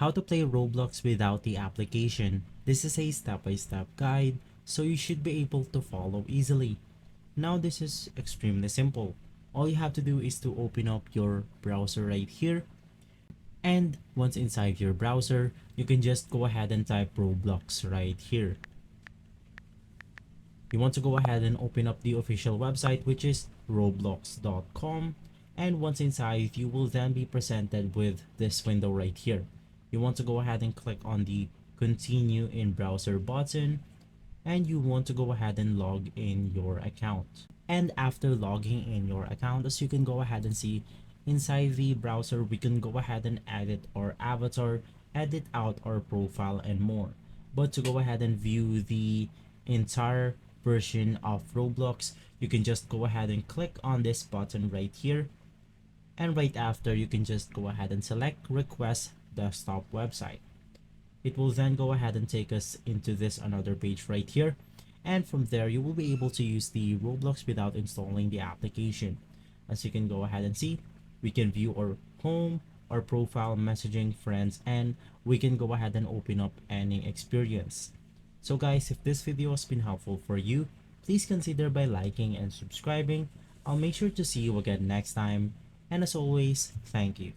how to play Roblox without the application. This is a step-by-step guide, so you should be able to follow easily. Now this is extremely simple. All you have to do is to open up your browser right here, and once inside your browser, you can just go ahead and type Roblox right here. You want to go ahead and open up the official website, which is roblox.com, and once inside, you will then be presented with this window right here. You want to go ahead and click on the continue in browser button, and you want to go ahead and log in your account. And after logging in your account, as you can go ahead and see inside the browser, we can go ahead and edit our avatar, edit out our profile, and more. But to go ahead and view the entire version of Roblox, you can just go ahead and click on this button right here, and right after, you can just go ahead and select request desktop website. It will then go ahead and take us into this another page right here, and from there you will be able to use the Roblox without installing the application. As you can go ahead and see, we can view our home, our profile, messaging, friends, and we can go ahead and open up any experience. So guys, if this video has been helpful for you, please consider by liking and subscribing. I'll make sure to see you again next time, and as always, thank you.